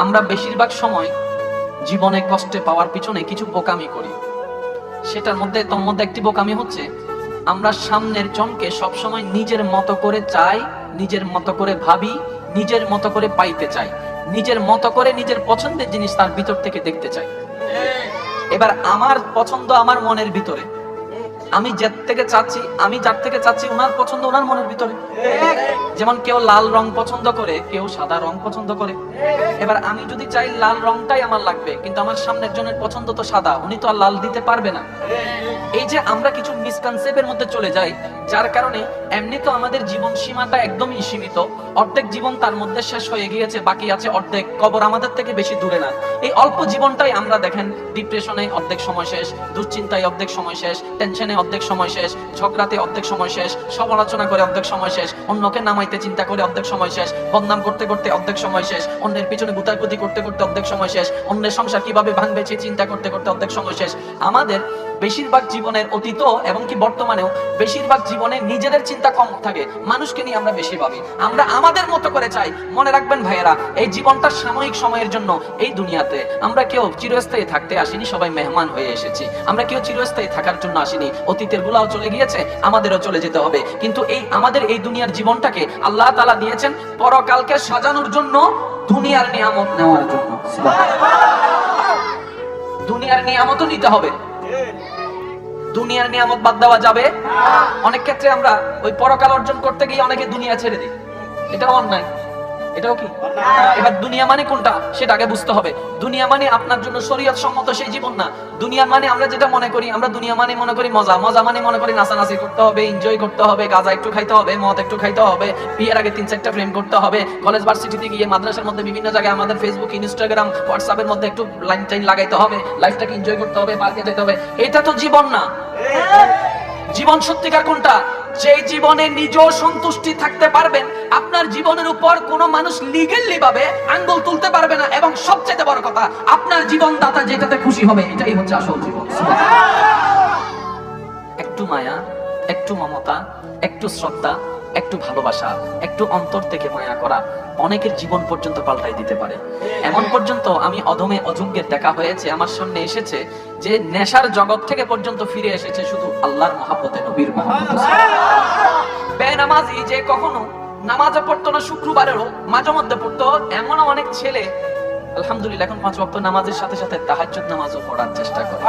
আমরা বেশিরভাগ সময় জীবনে কষ্টে পাওয়ার পিছনে কিছু বোকামি করি। সেটার মধ্যে একটি বোকামি হচ্ছে আমরা সামনের জনকে সবসময় নিজের মতো করে চাই, নিজের মতো করে ভাবি, নিজের মতো করে পাইতে চাই, নিজের মতো করে নিজের পছন্দের জিনিস তার ভিতর থেকে দেখতে চাই। এবার আমার পছন্দ আমার মনের ভিতরে, আমি যার থেকে চাচ্ছি ওনার পছন্দ ওনার মনের ভিতরে। যেমন কেউ লাল রং পছন্দ করে, কেউ সাদা রং পছন্দ করে। এবার আমি যদি চাই লাল রংটাই আমার লাগবে, কিন্তু আমার সামনের জনের পছন্দ তো সাদা, উনি তো আর লাল দিতে পারবে না। এই যে আমরা কিছু মিসকনসেপ্টের মধ্যে চলে যাই, যার কারণে এমনি তো আমাদের জীবন সীমাটা একদমই সীমিত, অর্ধেক জীবন তার মধ্যে শেষ হয়ে গিয়েছে, বাকি আছে অর্ধেক। কবর আমাদের থেকে বেশি দূরে না। এই অল্প জীবনটাই আমরা দেখেন ডিপ্রেশনে অর্ধেক সময় শেষ, দুশ্চিন্তায় অর্ধেক সময় শেষ, টেনশনে অর্ধেক সময় শেষ, ঝগড়াতে অর্ধেক সময় শেষ, সমালোচনা করে অর্ধেক সময় শেষ, অন্যকে নামাইতে চিন্তা করে অর্ধেক সময় শেষ, বদনাম করতে করতে অর্ধেক সময় শেষ, অন্যের পিছনে গুতাগুতি করতে করতে অর্ধেক সময় শেষ, অন্যের সংসার কিভাবে ভাঙবে চিন্তা করতে করতে অর্ধেক সময় শেষ। আমাদের বেশিরভাগ জীবনের অতীত এবং কি বর্তমানেও বেশিরভাগ জীবনে নিজেদের চিন্তা কম থাকে, মানুষকে নিয়ে আমরা বেশি ভাবি, আমরা আমাদের মতো করে চাই। মনে রাখবেন ভাইয়েরা, এই জীবনটা সাময়িক সময়ের জন্য। এই দুনিয়াতে আমরা কেউ চিরস্থায়ী থাকতে আসিনি, সবাই মেহমান হয়ে এসেছি। আমরা কেউ চিরস্থায়ী থাকার জন্য আসিনি। অতীতের গুলাও চলে গিয়েছে, আমাদেরও চলে যেতে হবে। কিন্তু এই আমাদের এই দুনিয়ার জীবনটাকে আল্লাহ তাআলা দিয়েছেন পরকালকে সাজানোর জন্য, দুনিয়ার নিয়ামত নেওয়ার জন্য। দুনিয়ার নিয়ামতও নিতে হবে, দুনিয়ার নিয়ামত বাদ দেওয়া যাবে। অনেক ক্ষেত্রে আমরা ওই পরকাল অর্জন করতে গিয়ে অনেকে দুনিয়া ছেড়ে দিই, এটাও অন্যায়। এটাও কি? এবার দুনিয়া মানে কোনটা সেটা আগে বুঝতে হবে। দুনিয়া মানে আপনার জন্য শরীয়ত সম্মত সেই জীবন না। দুনিয়া মানে আমরা যেটা মনে করি, আমরা দুনিয়া মানে মনে করি মজা, মজা মানে মনে করি নাচানাচি করতে হবে, এনজয় করতে হবে, গাঁজা একটু খাইতে হবে, মদ একটু খাইতে হবে, বিয়ের আগে 3-4টা প্রেম করতে হবে, কলেজ ভার্সিটিতে গিয়ে মাদ্রাসার মধ্যে বিভিন্ন জায়গায় আমাদের ফেসবুক, ইনস্টাগ্রাম, হোয়াটসঅ্যাপের মধ্যে একটু লাইন টাইন লাগাইতে হবে, লাইফটাকে এনজয় করতে হবে, পার্কে যেতে হবে। এটা তো জীবন না। জীবন সত্যিকার কোনটা? যেই জীবনে নিজেও সন্তুষ্টি থাকতে পারবেন, আপনার জীবনের উপর কোনো মানুষ লিগ্যালি ভাবে আঙ্গুল তুলতে পারবে না, এবং সবচেয়ে বড় কথা আপনার জীবনদাতা যেটাতে খুশি হবে, এটাই হচ্ছে আসল জীবন। একটু মায়া, একটু মমতা, একটু শ্রদ্ধা, একটু ভালোবাসা, একটু অন্তর থেকে মায়া করা অনেকের জীবন পর্যন্ত পাল্টাই দিতে পারে। এমন পর্যন্ত আমি অধমে অযোগ্যের দেখা হয়েছে, আমার সামনে এসেছে যে নেশার জগৎ থেকে পর্যন্ত ফিরে এসেছে শুধু আল্লাহর মহব্বতে, নবীর মহব্বতে। বেনামাজি যে কখনো নামাজও পড়তো না, শুক্রবারেরও মাঝে মধ্যে পড়তো, এমনও অনেক ছেলে আলহামদুলিল্লাহ এখন 5 ওয়াক্ত নামাজের সাথে সাথে তাহাজ্জুদ নামাজও পড়ার চেষ্টা করে।